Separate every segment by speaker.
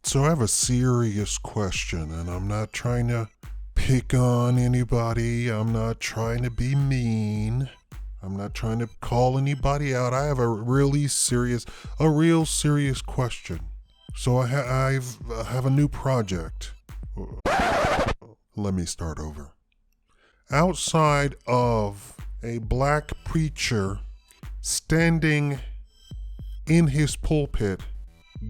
Speaker 1: So I have a serious question, and I'm not trying to pick on anybody. I'm not trying to be mean. I'm not trying to call anybody out. I have a real serious question. So I have a new project. Let me start over. Outside of a black preacher standing in his pulpit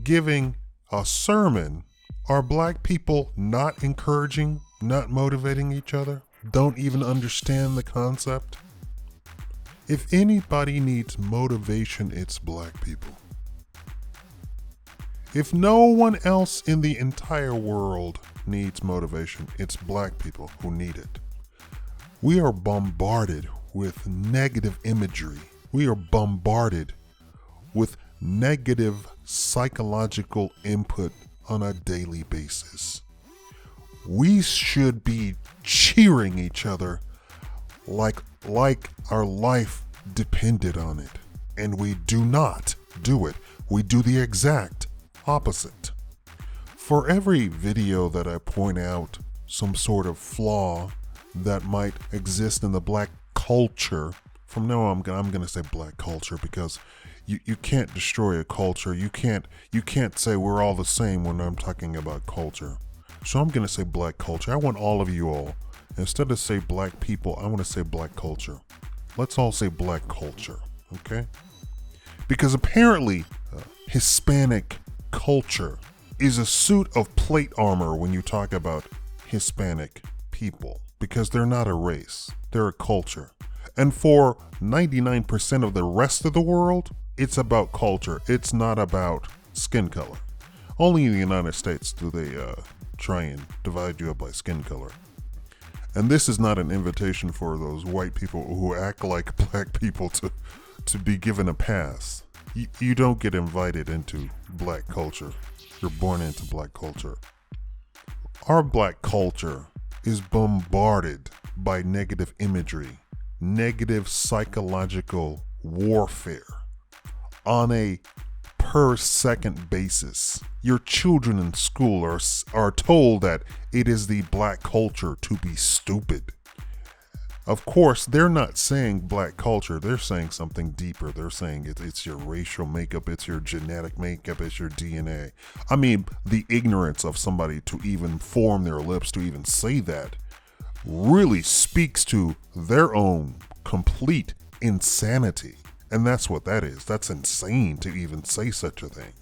Speaker 1: giving a sermon, are black people not encouraging, not motivating each other? Don't even understand the concept? If anybody needs motivation, it's black people. If no one else in the entire world needs motivation, it's black people who need it. We are bombarded with negative imagery. We are bombarded with negative psychological input on a daily basis. We should be cheering each other like our life depended on it. And we do not do it. We do the exact opposite. For every video that I point out some sort of flaw that might exist in the black culture, from now on I'm going to say black culture because you can't destroy a culture. You can't say we're all the same when I'm talking about culture. So I'm going to say black culture. I want all of you all, instead of say black people, I want to say black culture. Let's all say black culture, okay? Because apparently Hispanic culture is a suit of plate armor when you talk about Hispanic people, because they're not a race, they're a culture. And for 99% of the rest of the world, it's about culture. It's not about skin color. Only in the United States do they try and divide you up by skin color. And this is not an invitation for those white people who act like black people to be given a pass. You don't get invited into black culture. You're born into black culture. Our black culture is bombarded by negative imagery, negative psychological warfare on a per second basis. Your children in school are told that it is the black culture to be stupid. Of course, they're not saying black culture. They're saying something deeper. They're saying it's your racial makeup, it's your genetic makeup, it's your DNA. I mean, the ignorance of somebody to even form their lips to even say that really speaks to their own complete insanity. And that's what that is. That's insane to even say such a thing.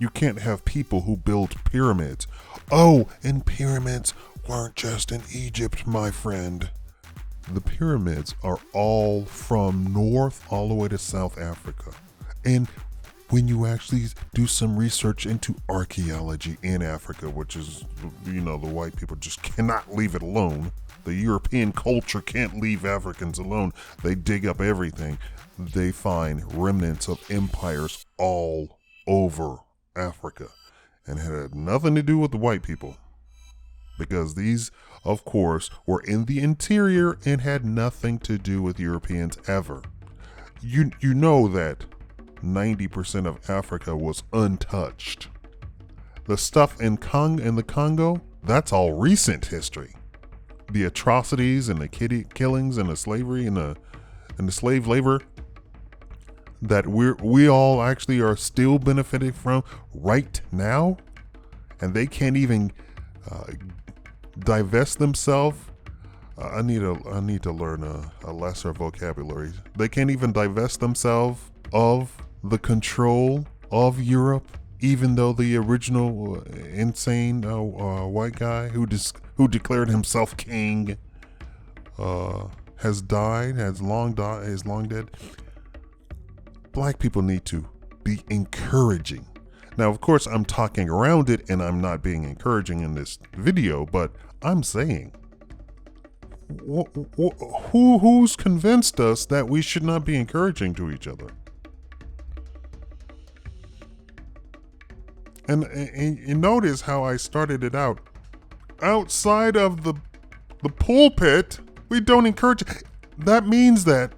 Speaker 1: You can't have people who build pyramids. Oh, and pyramids weren't just in Egypt, my friend. The pyramids are all from North all the way to South Africa. And when you actually do some research into archaeology in Africa, which is, the white people just cannot leave it alone. The European culture can't leave Africans alone. They dig up everything. They find remnants of empires all over Africa. And it had nothing to do with the white people. Because these, of course, were in the interior and had nothing to do with Europeans ever. You know that 90% of Africa was untouched. The stuff in the Congo, that's all recent history. The atrocities and the killings and the slavery and the slave labor that we all actually are still benefiting from right now, and they can't even divest themselves. I need to learn a lesser vocabulary. They can't even divest themselves of the control of Europe, even though the original insane white guy who declared himself king has long dead. Black people need to be encouraging. Now, of course, I'm talking around it and I'm not being encouraging in this video, but I'm saying, who's convinced us that we should not be encouraging to each other? And notice how I started it out. Outside of the pulpit, we don't encourage. That means that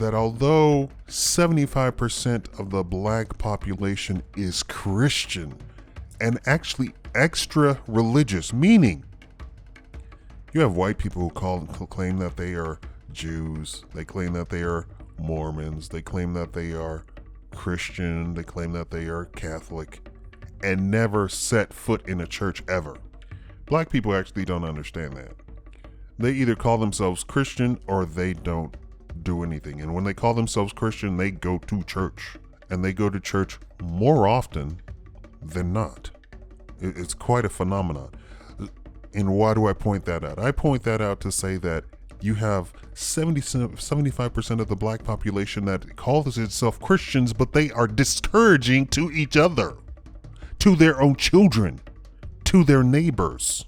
Speaker 1: although 75% of the black population is Christian, and actually extra religious, meaning you have white people who claim that they are Jews, they claim that they are Mormons, they claim that they are Christian, they claim that they are Catholic, and never set foot in a church ever. Black people actually don't understand that. They either call themselves Christian or they don't do anything. And when they call themselves Christian, they go to church. And they go to church more often than not. It's quite a phenomenon. And why do I point that out? I point that out to say that you have 75% of the black population that calls itself Christians, but they are discouraging to each other, to their own children, to their neighbors.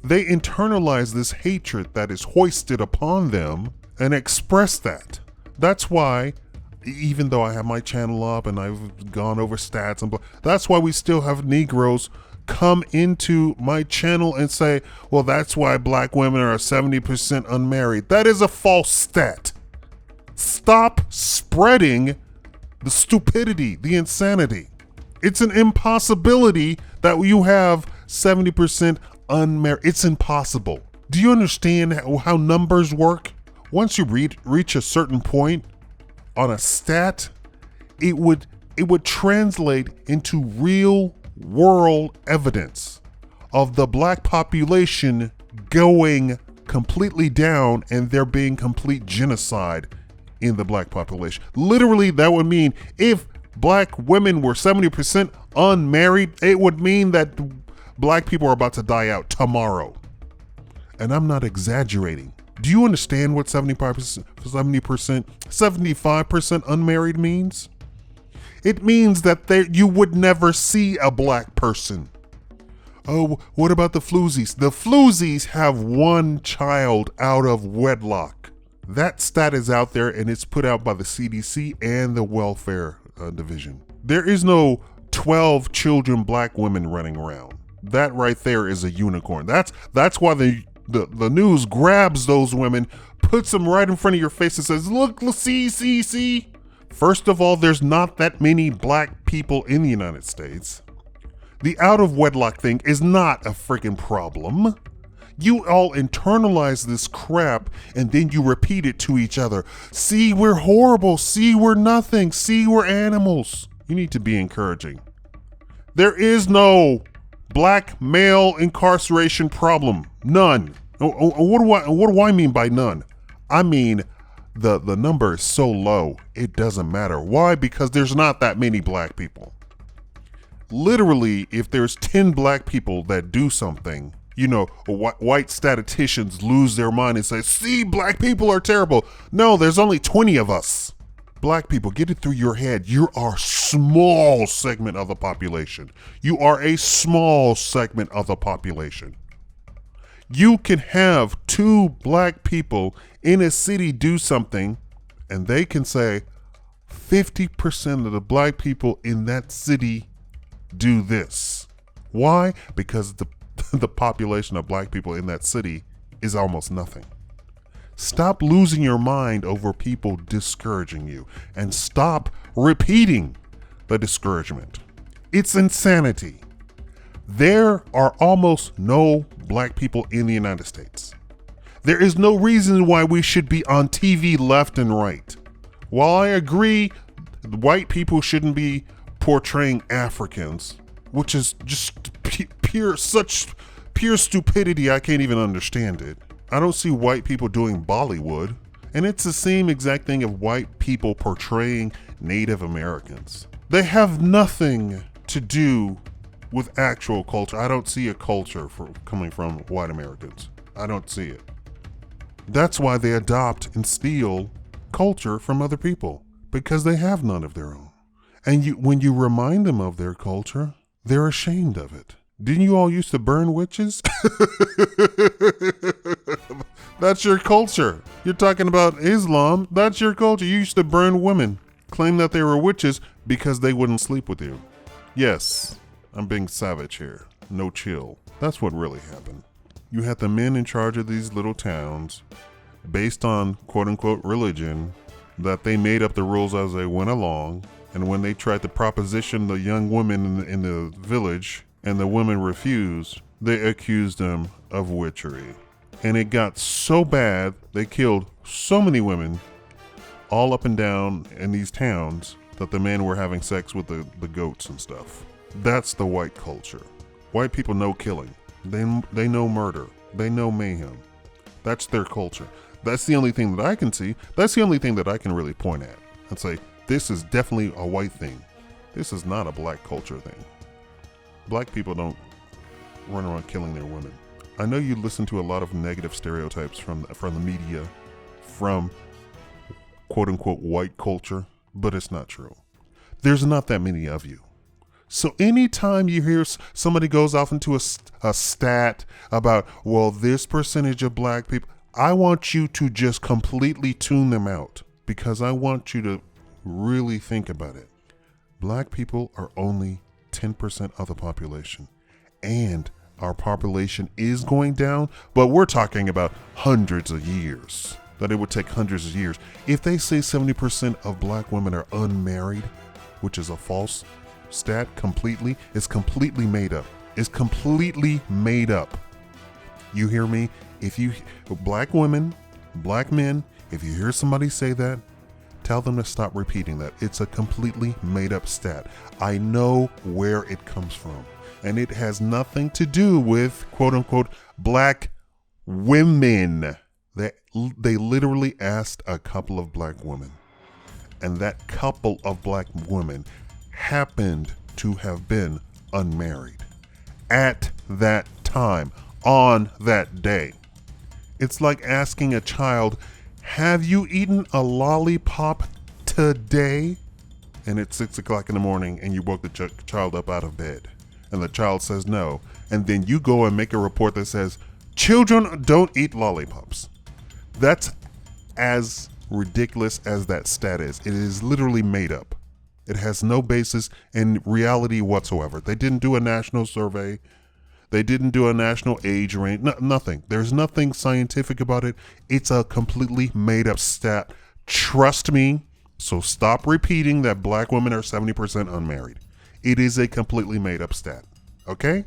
Speaker 1: They internalize this hatred that is hoisted upon them and express that. That's why, even though I have my channel up and I've gone over stats and that's why we still have Negroes come into my channel and say, well, that's why black women are 70% unmarried. That is a false stat. Stop spreading the stupidity, the insanity. It's an impossibility that you have 70% unmarried. It's impossible. Do you understand how numbers work? Once you reach a certain point on a stat, it would translate into real world evidence of the black population going completely down and there being complete genocide in the black population. Literally, that would mean if black women were 70% unmarried, it would mean that black people are about to die out tomorrow. And I'm not exaggerating. Do you understand what 75% unmarried means? It means that you would never see a black person. Oh, what about the floozies? The floozies have one child out of wedlock. That stat is out there and it's put out by the CDC and the welfare division. There is no 12 children black women running around. That right there is a unicorn. That's why the news grabs those women, puts them right in front of your face and says, look, see. First of all, there's not that many black people in the United States. The out of wedlock thing is not a freaking problem. You all internalize this crap and then you repeat it to each other. See, we're horrible. See, we're nothing. See, we're animals. You need to be encouraging. There is no black male incarceration problem. None. What do I mean by none? I mean, the number is so low, it doesn't matter. Why? Because there's not that many black people. Literally, if there's 10 black people that do something, white statisticians lose their mind and say, see, black people are terrible. No, there's only 20 of us. Black people, get it through your head. You are a small segment of the population. You are a small segment of the population. You can have 2 black people in a city do something and they can say 50% of the black people in that city do this. Why? Because the population of black people in that city is almost nothing. Stop losing your mind over people discouraging you and stop repeating the discouragement. It's insanity. There are almost no black people in the United States. There is no reason why we should be on TV left and right. While I agree white people shouldn't be portraying Africans, which is just pure stupidity, I can't even understand it. I don't see white people doing Bollywood. And it's the same exact thing of white people portraying Native Americans. They have nothing to do with actual culture. I don't see a culture coming from white Americans. I don't see it. That's why they adopt and steal culture from other people, because they have none of their own. And when you remind them of their culture, they're ashamed of it. Didn't you all used to burn witches? That's your culture. You're talking about Islam. That's your culture. You used to burn women, claim that they were witches because they wouldn't sleep with you. Yes, I'm being savage here. No chill. That's what really happened. You had the men in charge of these little towns based on quote unquote religion, that they made up the rules as they went along. And when they tried to proposition the young women in the village and the women refused, they accused them of witchery. And it got so bad, they killed so many women all up and down in these towns that the men were having sex with the goats and stuff. That's the white culture. White people know killing. They know murder. They know mayhem. That's their culture. That's the only thing that I can see. That's the only thing that I can really point at and say, this is definitely a white thing. This is not a black culture thing. Black people don't run around killing their women. I know you listen to a lot of negative stereotypes from the media, from quote unquote white culture, but it's not true. There's not that many of you. So anytime you hear somebody goes off into a stat about, well, this percentage of black people, I want you to just completely tune them out, because I want you to really think about it. Black people are only 10% of the population, and our population is going down, but we're talking about hundreds of years, that it would take hundreds of years. If they say 70% of black women are unmarried, which is a false stat completely, it's completely made up. It's completely made up. You hear me? If you, black women, black men, if you hear somebody say that, tell them to stop repeating that. It's a completely made up stat. I know where it comes from. And it has nothing to do with quote unquote black women. They literally asked a couple of black women. And that couple of black women happened to have been unmarried at that time, on that day. It's like asking a child, have you eaten a lollipop today? And it's 6 o'clock in the morning and you woke the child up out of bed. And the child says no. And then you go and make a report that says, children don't eat lollipops. That's as ridiculous as that stat is. It is literally made up. It has no basis in reality whatsoever. They didn't do a national survey. They didn't do a national age range. Nothing. There's nothing scientific about it. It's a completely made up stat. Trust me. So stop repeating that black women are 70% unmarried. It is a completely made up stat. Okay?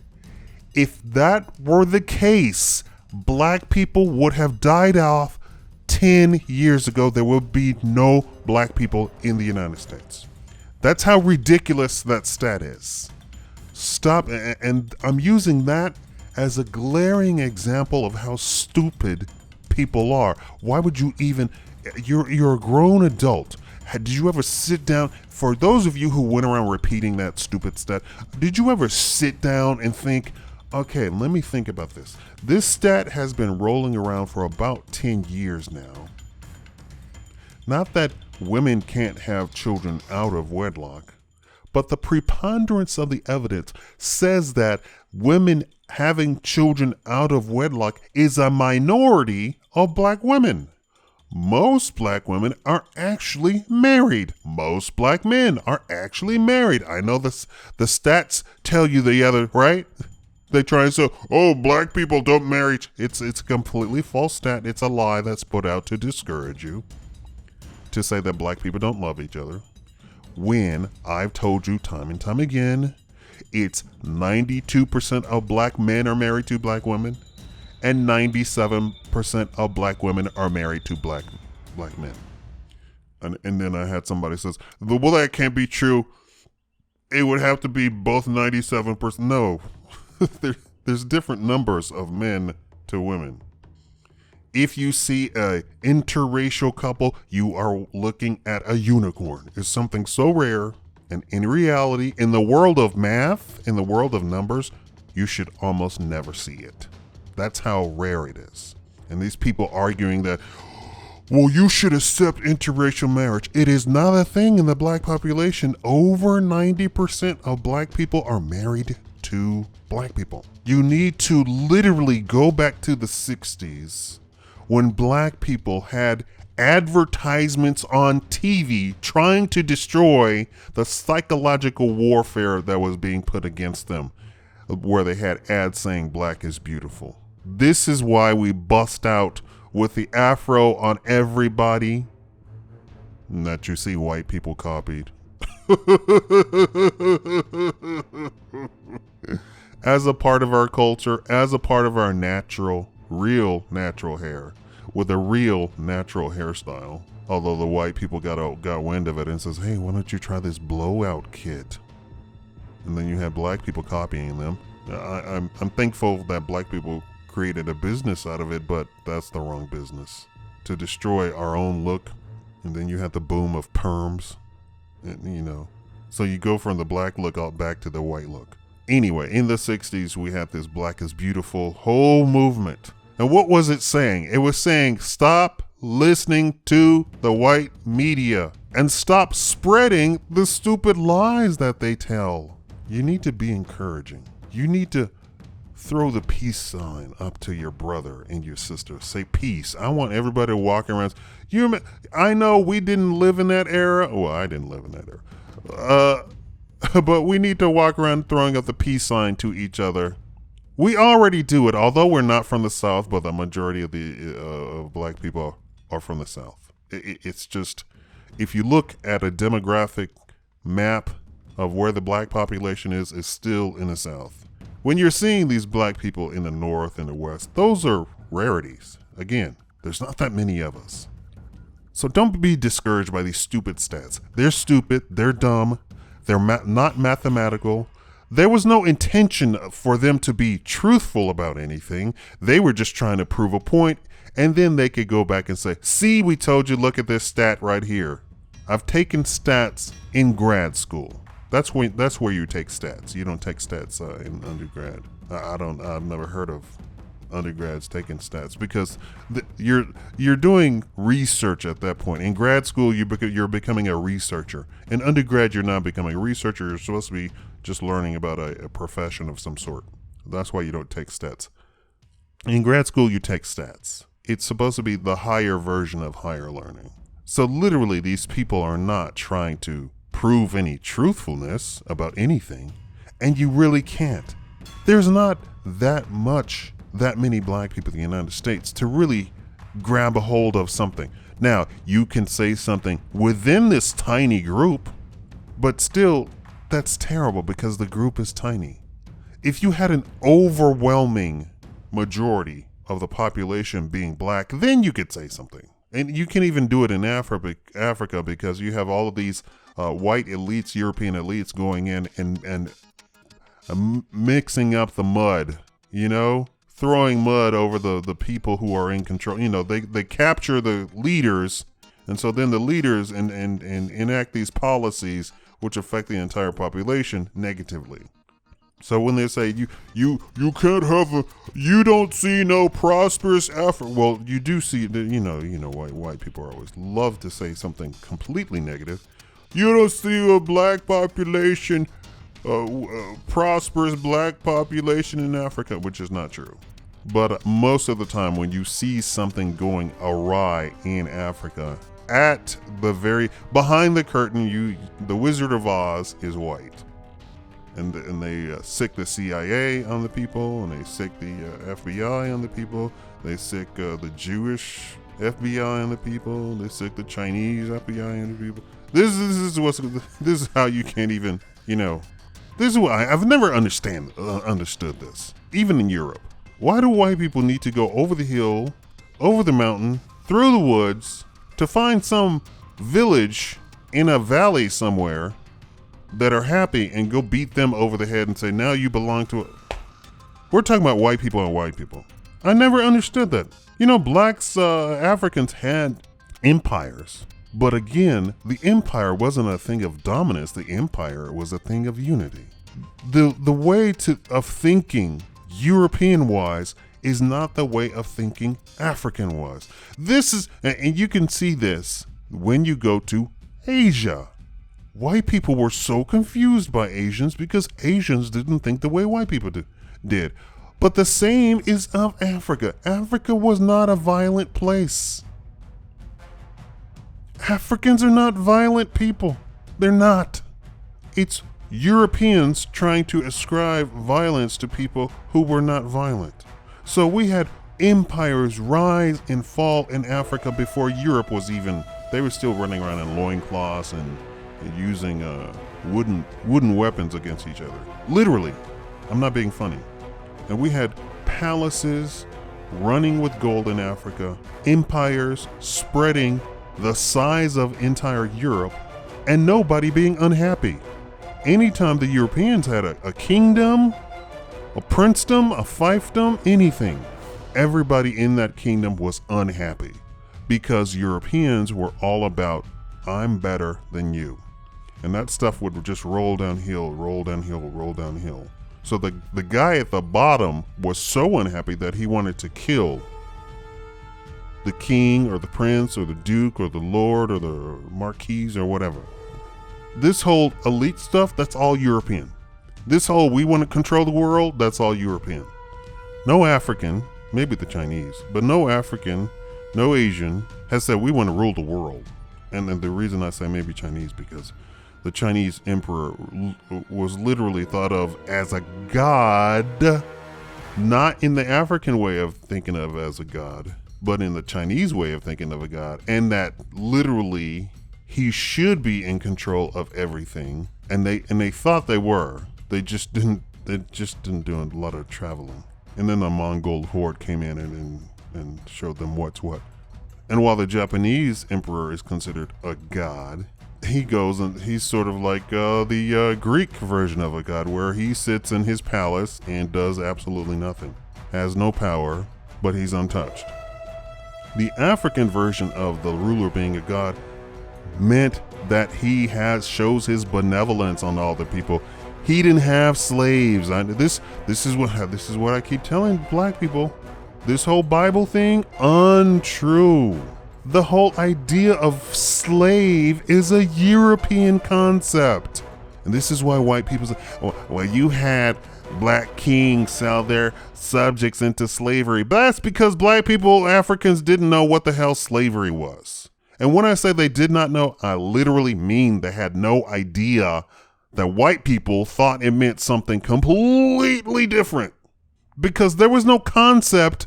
Speaker 1: If that were the case, black people would have died off 10 years ago. There would be no black people in the United States. That's how ridiculous that stat is. Stop, and I'm using that as a glaring example of how stupid people are. Why would you even, you're a grown adult. Did you ever sit down, for those of you who went around repeating that stupid stat, did you ever sit down and think, okay, let me think about this. This stat has been rolling around for about 10 years now. Not that women can't have children out of wedlock, but the preponderance of the evidence says that women having children out of wedlock is a minority of black women. Most black women are actually married. Most black men are actually married. I know the stats tell you the other, right? They try and say, oh, black people don't marry. It's a completely false stat. It's a lie that's put out to discourage you, to say that black people don't love each other. When I've told you time and time again, it's 92% of black men are married to black women, and 97% of black women are married to black men. And then I had somebody says, well, that can't be true. It would have to be both 97%. No, there's different numbers of men to women. If you see a interracial couple, you are looking at a unicorn. It's something so rare. And in reality, in the world of math, in the world of numbers, you should almost never see it. That's how rare it is. And these people arguing that, well, you should accept interracial marriage. It is not a thing in the black population. Over 90% of black people are married to black people. You need to literally go back to the 60s when black people had advertisements on TV trying to destroy the psychological warfare that was being put against them, where they had ads saying black is beautiful. This is why we bust out with the afro on everybody that you see white people copied. as a part of our culture, as a part of our real natural hair, with a real natural hairstyle. Although the white people got wind of it and says, hey, why don't you try this blowout kit? And then you have black people copying them. I'm thankful that black people created a business out of it, but that's the wrong business. To destroy our own look. And then you have the boom of perms. And, so you go from the black look out back to the white look. Anyway, in the 60s, we had this Black is Beautiful whole movement. And what was it saying? It was saying, stop listening to the white media and stop spreading the stupid lies that they tell. You need to be encouraging. You need to throw the peace sign up to your brother and your sister. Say peace. I want everybody walking around. I know we didn't live in that era. Well, I didn't live in that era. But we need to walk around throwing up the peace sign to each other. We already do it, although we're not from the South, but the majority of of black people are from the South. It's just, if you look at a demographic map of where the black population is still in the South. When you're seeing these black people in the North and the West, those are rarities. Again, there's not that many of us. So don't be discouraged by these stupid stats. They're stupid. They're dumb. They're not mathematical. There was no intention for them to be truthful about anything. They were just trying to prove a point, and then they could go back and say, see, we told you, look at this stat right here. I've taken stats in grad school. That's where you take stats. You don't take stats in undergrad. I've never heard of undergrads taking stats because you're doing research at that point. In grad school, you're becoming a researcher. In undergrad, you're not becoming a researcher. You're supposed to be just learning about a profession of some sort. That's why you don't take stats. In grad school, you take stats. It's supposed to be the higher version of higher learning. So literally, these people are not trying to prove any truthfulness about anything, and you really can't. There's not that many black people in the United States to really grab a hold of something. Now, you can say something within this tiny group, but still, that's terrible because the group is tiny. If you had an overwhelming majority of the population being black, then you could say something. And you can even do it in Africa because you have all of these white elites, European elites going in and mixing up the mud, throwing mud over the people who are in control. They capture the leaders, and so then the leaders and enact these policies which affect the entire population negatively. So when they say you can't have you don't see no prosperous Africa, well, you do see white people are always love to say something completely negative. You don't see a black population, prosperous black population in Africa, which is not true. But most of the time when you see something going awry in Africa, at the behind the curtain, the Wizard of Oz is white. And they sick the CIA on the people, and they sick the FBI on the people. They sick the Jewish FBI on the people. They sick the Chinese FBI on the people. This is how you can't even, this is what I've never understood this. Even in Europe, why do white people need to go over the hill, over the mountain, through the woods to find some village in a valley somewhere that are happy and go beat them over the head and say, now you belong to it? We're talking about white people and white people. I never understood that. Blacks, Africans had empires. But again, the empire wasn't a thing of dominance. The empire was a thing of unity. The way of thinking European-wise is not the way of thinking African-wise. And you can see this when you go to Asia. White people were so confused by Asians because Asians didn't think the way white people did. But the same is of Africa. Africa was not a violent place. Africans are not violent people. They're not. It's Europeans trying to ascribe violence to people who were not violent. So we had empires rise and fall in Africa before Europe was even. They were still running around in loincloths and using wooden weapons against each other. Literally. I'm not being funny. And we had palaces running with gold in Africa, empires spreading the size of entire Europe, and nobody being unhappy. Anytime the Europeans had a kingdom, a princedom, a fiefdom, anything, everybody in that kingdom was unhappy because Europeans were all about, I'm better than you. And that stuff would just roll downhill, roll downhill, roll downhill. So the guy at the bottom was so unhappy that he wanted to kill the king or the prince or the duke or the lord or the marquise or whatever. This whole elite stuff, that's all European. This whole we want to control the world, that's all European. No African, maybe the Chinese, but no African, no Asian has said we want to rule the world. And then the reason I say maybe Chinese, because the Chinese emperor was literally thought of as a god, not in the African way of thinking of as a god, but in the Chinese way of thinking of a god. And that literally he should be in control of everything. And they thought they were. They just didn't do a lot of traveling. And then the Mongol horde came in and showed them what's what. And while the Japanese emperor is considered a god, he goes and he's sort of like the Greek version of a god, where he sits in his palace and does absolutely nothing, has no power, but he's untouched. The African version of the ruler being a god meant that he shows his benevolence on all the people. He didn't have slaves. This is what I keep telling black people. This whole Bible thing, untrue. The whole idea of slave is a European concept. And this is why white people say, well, you had black kings sell their subjects into slavery. But that's because black people, Africans, didn't know what the hell slavery was. And when I say they did not know, I literally mean they had no idea that white people thought it meant something completely different. Because there was no concept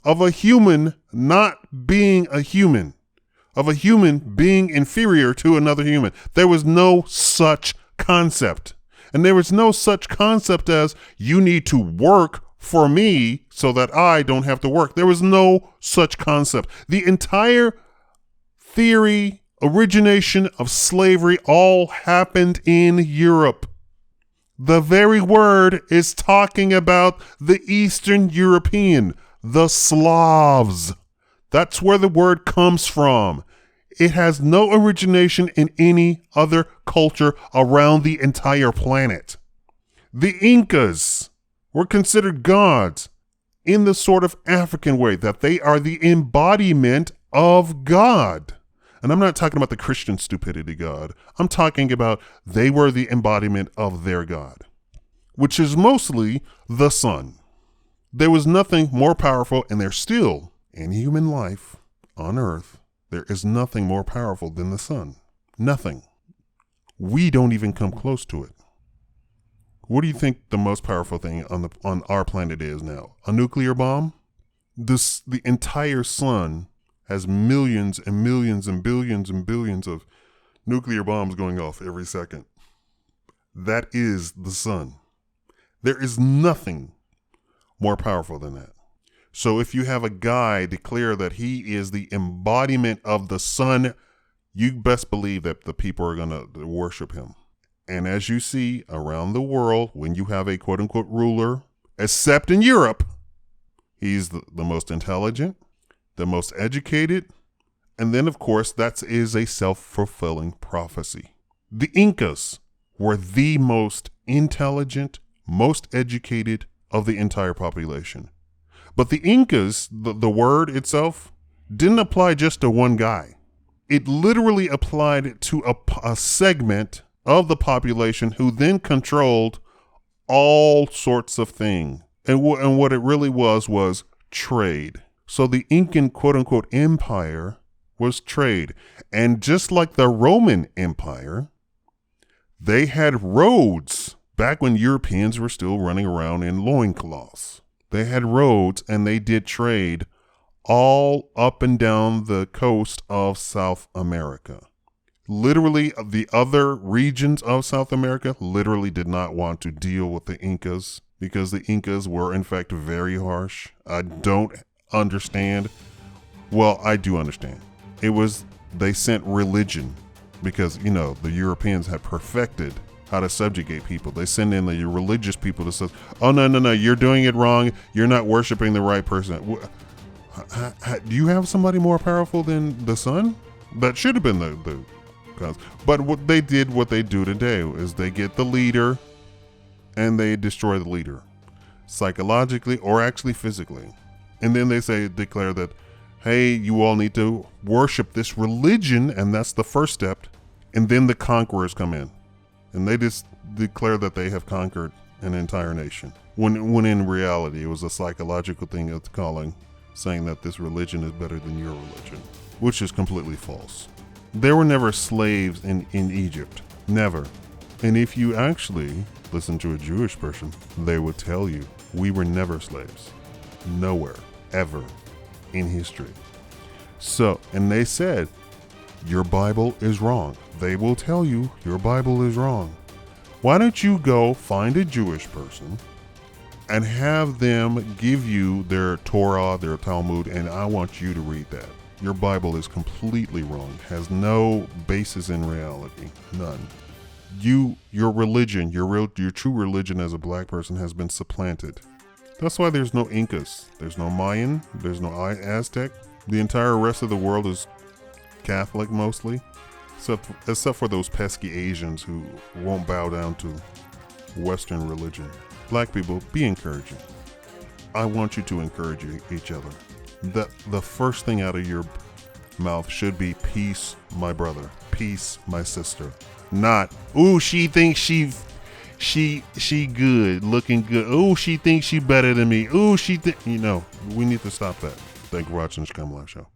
Speaker 1: of a human not being a human, of a human being inferior to another human. There was no such concept. And there was no such concept as you need to work for me so that I don't have to work. There was no such concept. The entire theory, origination of slavery all happened in Europe. The very word is talking about the Eastern European, the Slavs. That's where the word comes from. It has no origination in any other culture around the entire planet. The Incas were considered gods in the sort of African way that they are the embodiment of God. And I'm not talking about the Christian stupidity God. I'm talking about they were the embodiment of their God, which is mostly the sun. There was nothing more powerful, and there's still, in human life on earth, there is nothing more powerful than the sun. Nothing. We don't even come close to it. What do you think the most powerful thing on our planet is now? A nuclear bomb? The entire sun has millions and millions and billions and billions of nuclear bombs going off every second. That is the sun. There is nothing more powerful than that. So if you have a guy declare that he is the embodiment of the sun, you best believe that the people are going to worship him. And as you see around the world, when you have a quote unquote ruler, except in Europe, he's the most intelligent, the most educated, and then of course that is a self-fulfilling prophecy. The Incas were the most intelligent, most educated of the entire population. But the Incas, the word itself, didn't apply just to one guy. It literally applied to a segment of the population who then controlled all sorts of things. And what it really was trade. So the Incan quote-unquote empire was trade. And just like the Roman Empire, they had roads back when Europeans were still running around in loincloths. They had roads and they did trade all up and down the coast of South America. Literally, the other regions of South America literally did not want to deal with the Incas because the Incas were in fact very harsh. I don't understand. Well, I do understand. They sent religion because, the Europeans had perfected how to subjugate people. They send in the religious people to say, oh, no, you're doing it wrong. You're not worshiping the right person. Do you have somebody more powerful than the sun? That should have been the cause. But what they do today is they get the leader and they destroy the leader psychologically or actually physically. And then they declare that, hey, you all need to worship this religion, and that's the first step. And then the conquerors come in, and they just declare that they have conquered an entire nation. When in reality, it was a psychological thing of saying that this religion is better than your religion, which is completely false. There were never slaves in Egypt. Never. And if you actually listen to a Jewish person, they would tell you, we were never slaves. Nowhere. Ever. In history. So, and they said, your Bible is wrong. They will tell you your Bible is wrong. Why don't you go find a Jewish person and have them give you their Torah, their Talmud, and I want you to read that. Your Bible is completely wrong, has no basis in reality, none. Your religion, your true religion as a black person has been supplanted. That's why there's no Incas, there's no Mayan, there's no Aztec. The entire rest of the world is Catholic mostly, except for those pesky Asians who won't bow down to Western religion. Black people, be encouraging. I want you to encourage each other. The first thing out of your mouth should be peace, my brother, peace, my sister. Not, ooh, she thinks she good, looking good. Ooh, she thinks she better than me. Ooh, we need to stop that. Thank you for watching the Shakaama Show.